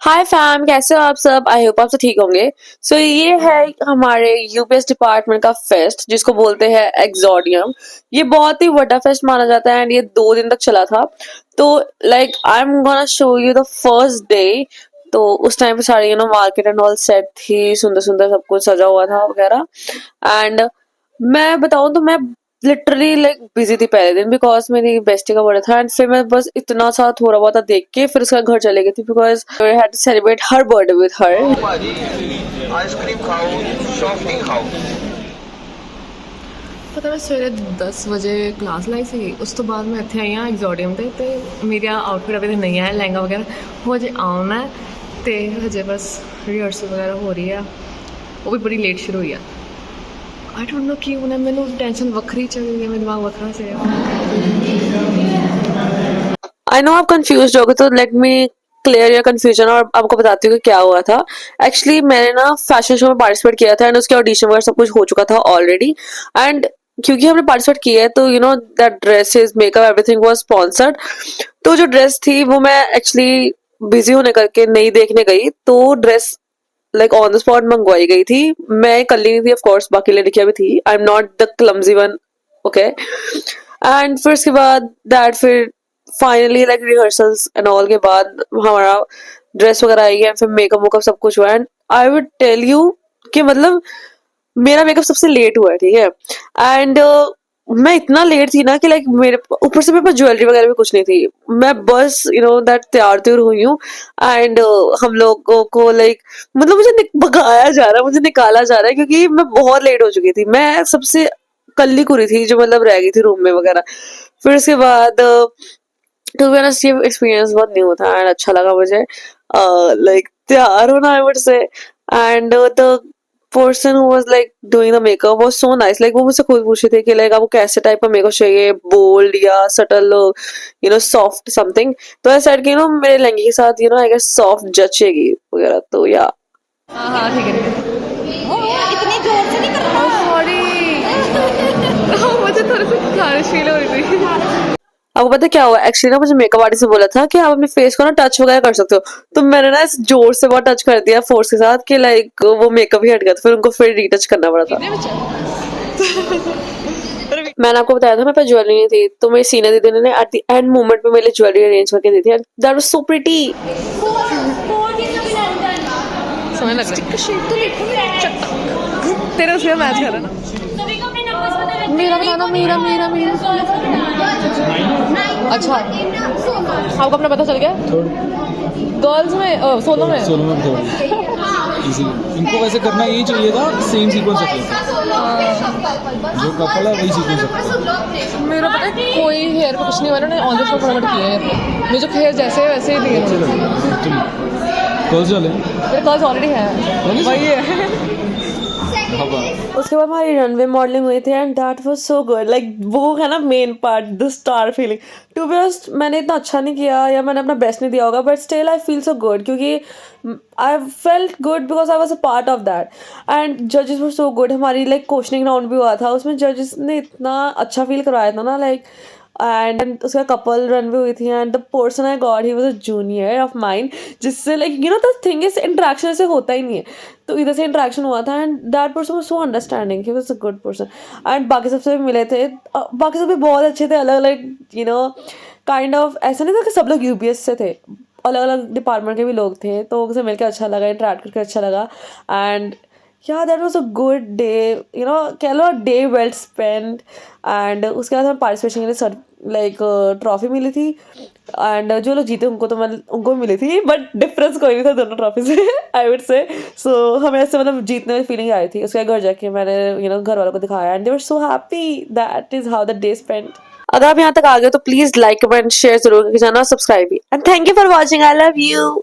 हाय fam, कैसे हो आप सब? आई होप आप सब ठीक होंगे। ये है हमारे यूपीएस डिपार्टमेंट का फेस्ट जिसको बोलते हैं एग्जॉडियम। ये बहुत ही बड़ा फेस्ट माना जाता है एंड ये 2 दिन तक चला था। तो like I am gonna show you the first day. तो उस टाइम पे सारी मार्केट एंड ऑल सेट थी, सुंदर सुंदर सब कुछ सजा हुआ था वगैरह। एंड मैं बताऊं तो मैं लिटरली लाइक बिजी थी पहले दिन बिकॉज मेरी बेस्टी का बर्थडे था एंड फिर मैं बस इतना सा थोड़ा बहुत देख के फिर उसका घर चले गई थी because I had to celebrate her birthday with her. भाजी आइसक्रीम खाओ सॉफ्टी खाओ। पता मैं सवेरे 10 वजे क्लास लाई सी उस तो बाद मैं इत्थे आई हाँ एग्जॉडियम ते मेरा आउटफिट अभी तक नहीं आया लहंगा वगैरह वो हजे आना है ते हजे बस रिहर्सल वगैरह हो रही है वो भी बड़ी लेट शुरू हुई है। आई डोंट नो कि उन्हें मैंने टेंशन वक्री चली है, मेरा दिमाग वखरा से आई नो आप कंफ्यूज हो गए तो let me clear your confusion और आपको बताती हूँ कि क्या हुआ था। एक्चुअली मैंने ना फैशन शो में पार्टिसिपेट किया था एंड उसके ऑडिशन वगैरह सब कुछ हो चुका था ऑलरेडी। एंड क्योंकि हमने पार्टिसिपेट किया है तो that dresses makeup everything was sponsored. तो जो ड्रेस थी वो मैं एक्चुअली बिजी होने करके नहीं देखने गई, तो dress like on the spot मंगवाई गई थी। मैं कल ही नहीं थी, ऑफ कोर्स बाकी लड़कियां भी थी। I am not the clumsy one, okay. And फिर उसके बाद दैट फिर finally like rehearsals and all के बाद हमारा ड्रेस वगैरह आई है, फिर मेकअप वेकअप सब कुछ हुआ। And I would tell you कि मतलब मेरा मेकअप सबसे लेट हुआ है, ठीक है। एंड मैं इतना लेट थी ना कि लाइक मेरे ऊपर से मेरे पास ज्वेलरी वगैरह भी कुछ नहीं थी। मैं बस दैट तैयार त्योर हुई हूँ। एंड हम लोगों को लाइक मतलब मुझे भगाया जा रहा है, मुझे निकाला जा रहा है क्योंकि मैं बहुत लेट हो चुकी थी। मैं सबसे कल्ली कुरी थी जो मतलब रह गई थी रूम में वगैरह। फिर उसके बाद टू बी ऑनेस्ट ये एक्सपीरियंस बहुत न्यू था एंड अच्छा लगा मुझे लाइक तैयार होना, I would say. And the person who was like doing the makeup was so nice. Like वो मुझसे खुद पूछे थे कि लाइक आपको कैसे टाइप का मेकअप चाहिए, बोल्ड या सटल, सॉफ्ट समथिंग। तो आई सेड कि मेरे लहंगे के साथ आई गेस सॉफ्ट जचेगी वगैरह। तो या हाँ हाँ ठीक है ठीक है। इतनी जोर से नहीं करना। सॉरी मुझे थोड़ी सी खारिश फील हो रही थी। आपको पता है क्या हुआ? एक्चुअली ना मुझे मेकअप आर्टिस्ट ने बोला था कि आप अपने फेस को ना टच वगैरह कर सकते हो। तो मैंने ना इस जोर से बहुत टच कर दिया फोर्स के साथ कि लाइक वो मेकअप ही हट गया, तो फिर उनको फिर रीटच करना पड़ा था। मैंने आपको बताया था मेरे पास ज्वेलरी नहीं थी, तो मेरी सीनियर दीदी ने एट द एंड मोमेंट पे मेरे लिए ज्वेलरी अरेंज करके दी थी। That was so pretty. समझ लग रहा है तेरे उसके मैच कर रहा ना। मेरा बताना मेरा मेरा मेरा अच्छा आपको अपना पता चल गया गर्ल्स में सोलो में इजी इनको वैसे करना यही चाहिए था, सेम सीक्वेंस रखिए जो कपल है वही सीक्वेंस रखिए। मेरा पता है कोई हेयर पे कुछ नहीं हुआ, उन्होंने ऑन द स्पॉट फटाफट किया है। मुझे जो हेयर जैसे है वैसे ही दिए कल चले मेरे कॉल्स ऑलरेडी है वही है। उसके बाद हमारी रनवे मॉडलिंग हुई थी and that was so good. Like वो है ना main part, the star feeling. To be honest मैंने इतना अच्छा नहीं किया या मैंने अपना बेस्ट नहीं दिया होगा, but still I feel so good क्योंकि I felt good because I was a part of that. And जजेस वर सो गुड। हमारी लाइक क्वेश्चनिंग राउंड भी हुआ था, उसमें जजेस ने इतना अच्छा फील करवाया था ना लाइक। एंड उसका कपल रन भी हुई थी and the person I got he was a junior of mine, जिससे like the thing is interaction ऐसे होता ही नहीं है। तो इधर से इंटरेक्शन हुआ था and that person was so understanding, he was a good person. And बाकी सबसे भी मिले थे, बाकी सब भी बहुत अच्छे थे, अलग अलग काइंड ऑफ। ऐसा नहीं था कि सब लोग यूपीएस से थे, अलग अलग डिपार्टमेंट के भी लोग थे, तो उनसे मिलकर अच्छा लगा, इंटरेक्ट करके अच्छा लगा। And yeah, that was a good day, कह लो डे वेल स्पेंड। एंड उसके बाद हमें पार्टिसिपेशन के लिए सर लाइक ट्रॉफी मिली थी। एंड जो लोग जीते उनको तो मतलब उनको मिली थी, बट डिफरेंस कोई नहीं था दोनों ट्रॉफी से आई वुड से। सो हमें ऐसे मतलब जीतने वाली फीलिंग आई थी। उसके बाद घर जाके मैंने घर वालों को दिखाया and they were so happy. That is how the day spend. अगर आप यहाँ तक आ गए तो प्लीज लाइक कमेंट शेयर जरूर करके जाना, सब्सक्राइब भी। And thank you for watching. I love you.